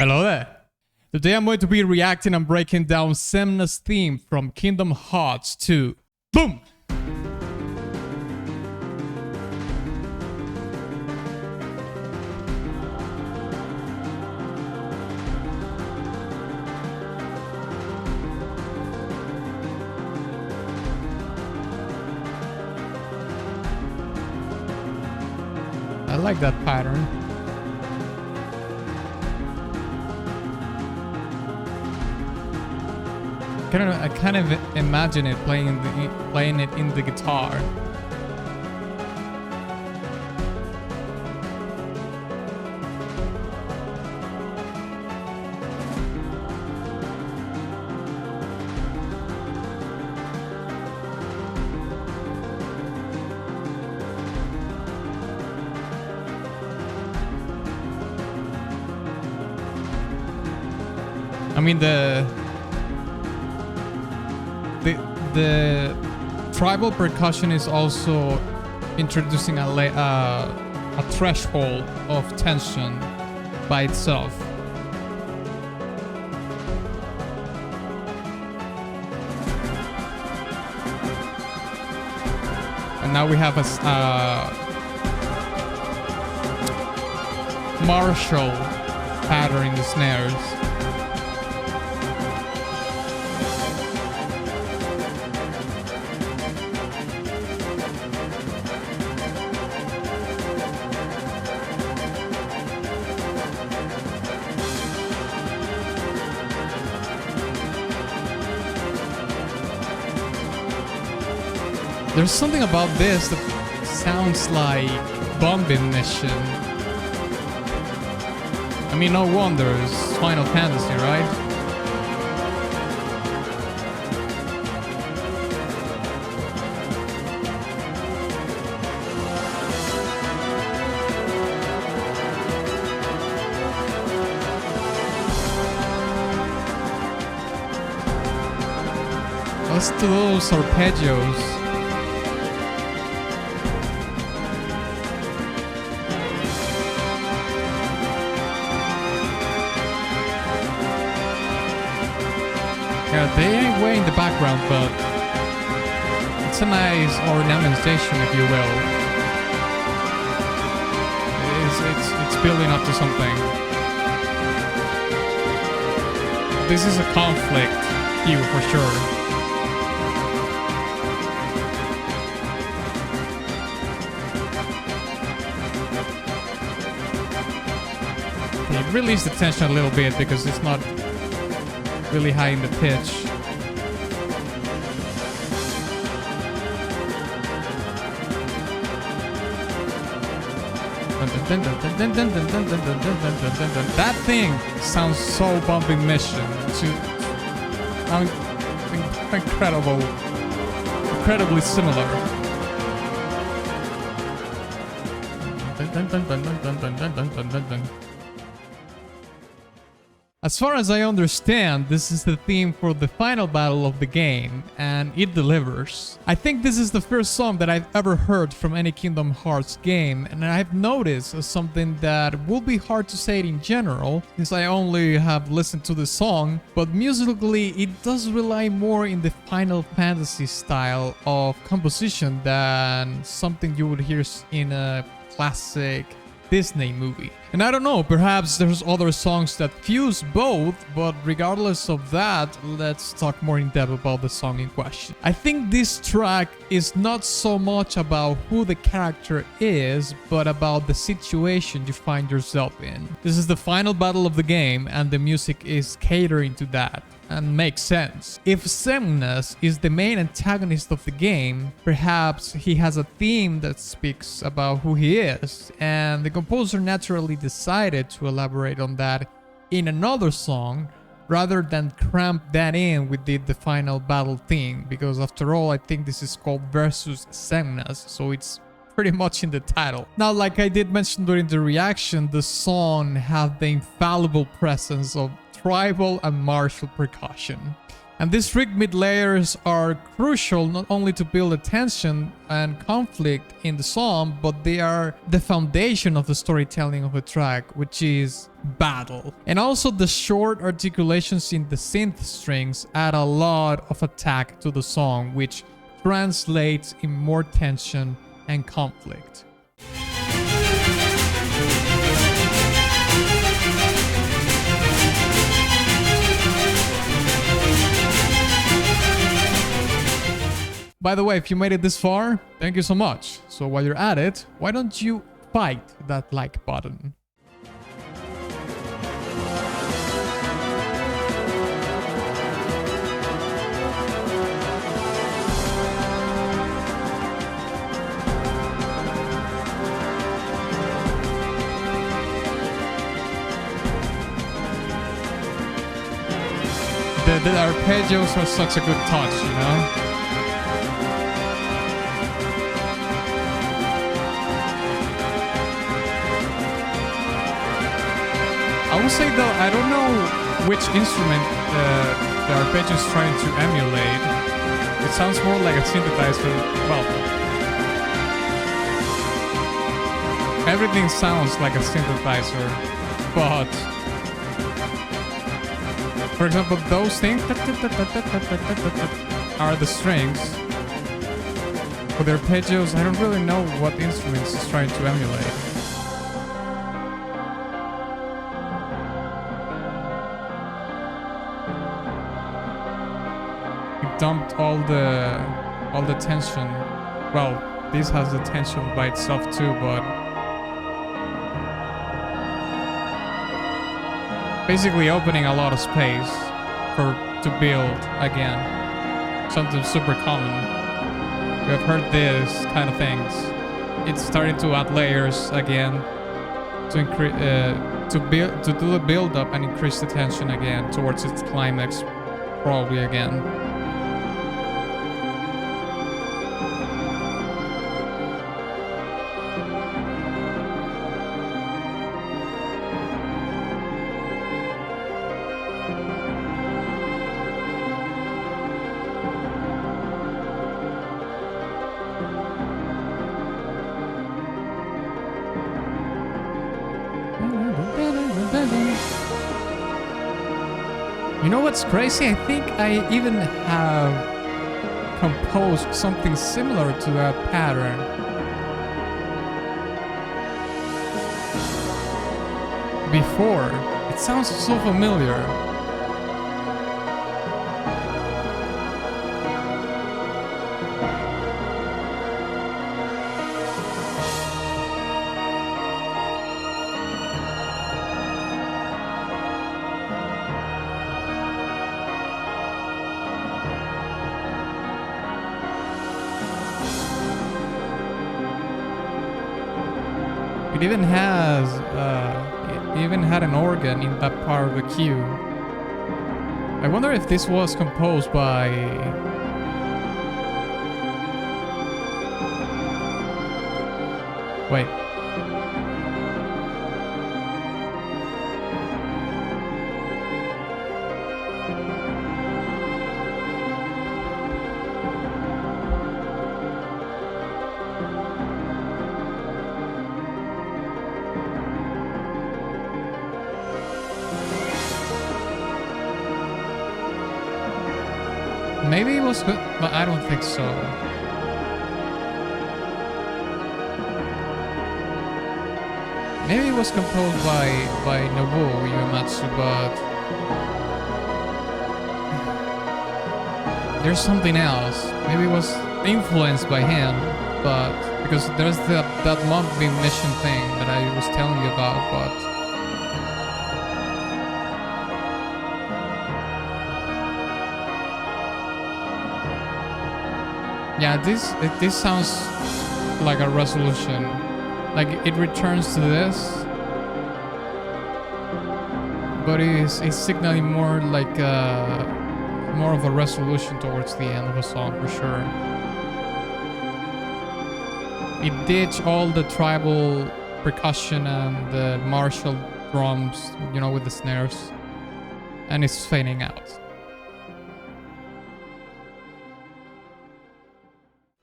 Hello there. Today I'm going to be reacting and breaking down Xemnas' theme from Kingdom Hearts 2. Boom! I like that pattern. I kind of imagine it playing it in the guitar. I mean the tribal percussion is also introducing a threshold of tension by itself. And now we have a martial pattern in the snares. There's something about this that sounds like bombing mission. I mean, no wonder, it's Final Fantasy, right? What's to those arpeggios? Yeah, they ain't way in the background, but it's a nice ornamentation, if you will. It's building up to something. This is a conflict cue for sure. Okay, release the tension a little bit because it's not really high in the pitch. That thing sounds so bumping mission. Incredibly similar. As far as I understand, this is the theme for the final battle of the game, and it delivers. I think this is the first song that I've ever heard from any Kingdom Hearts game, and I've noticed something that will be hard to say it in general, since I only have listened to the song, but musically it does rely more in the Final Fantasy style of composition than something you would hear in a classic Disney movie. And I don't know, perhaps there's other songs that fuse both, but regardless of that, let's talk more in depth about the song in question. I think this track is not so much about who the character is, but about the situation you find yourself in. This is the final battle of the game, and the music is catering to that. And makes sense. If Xemnas is the main antagonist of the game, perhaps he has a theme that speaks about who he is, and the composer naturally decided to elaborate on that in another song rather than cramp that in with the final battle theme, because after all, I think this is called Versus Xemnas, so it's pretty much in the title. Now, like I did mention during the reaction, the song had the infallible presence of tribal and martial percussion. And these rhythmic layers are crucial not only to build the tension and conflict in the song, but they are the foundation of the storytelling of a track, which is battle. And also the short articulations in the synth strings add a lot of attack to the song, which translates in more tension and conflict. By the way, if you made it this far, thank you so much. So while you're at it, why don't you fight that like button? The arpeggios are such a good touch, you know? I would say though, I don't know which instrument the arpeggio is trying to emulate. It sounds more like a synthesizer. Well, everything sounds like a synthesizer, but for example, those things are the strings. For the arpeggios, I don't really know what instruments it's trying to emulate. Dumped all the tension. Well, this has the tension by itself too, but basically opening a lot of space to build again. Something super common. We have heard this kind of things. It's starting to add layers again to increase to do the build up and increase the tension again towards its climax, probably again. You know what's crazy? I think I even have composed something similar to that pattern. Before. It sounds so familiar. It even had an organ in that part of the cue. I wonder if this was composed by... Wait. Maybe it was good, but I don't think so. Maybe it was composed by Nobuo Uematsu, but there's something else. Maybe it was influenced by him, but because there's that monthly mission thing that I was telling you about, but yeah, this sounds like a resolution. Like it returns to this, but it's signaling more like more of a resolution towards the end of a song for sure. It ditched all the tribal percussion and the martial drums, you know, with the snares, and it's fading out.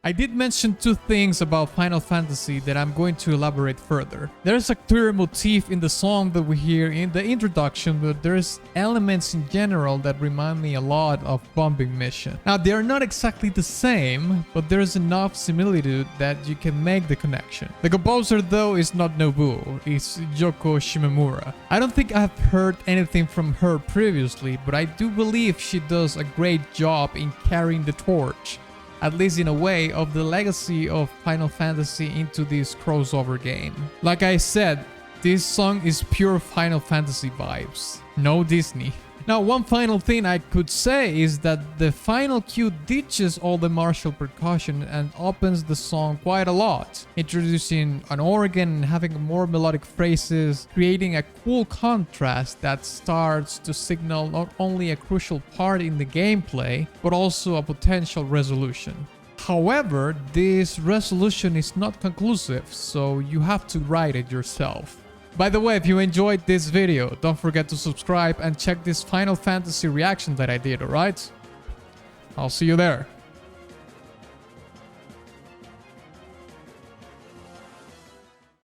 I did mention two things about Final Fantasy that I'm going to elaborate further. There's a clear motif in the song that we hear in the introduction, but there's elements in general that remind me a lot of Bombing Mission. Now, they are not exactly the same, but there's enough similitude that you can make the connection. The composer, though, is not Nobuo, it's Yoko Shimomura. I don't think I've heard anything from her previously, but I do believe she does a great job in carrying the torch, at least in a way, of the legacy of Final Fantasy into this crossover game. Like I said, this song is pure Final Fantasy vibes, no Disney. Now, one final thing I could say is that the final cue ditches all the martial percussion and opens the song quite a lot, introducing an organ and having more melodic phrases, creating a cool contrast that starts to signal not only a crucial part in the gameplay, but also a potential resolution. However, this resolution is not conclusive, so you have to write it yourself. By the way, if you enjoyed this video, don't forget to subscribe and check this Final Fantasy reaction that I did, alright? I'll see you there.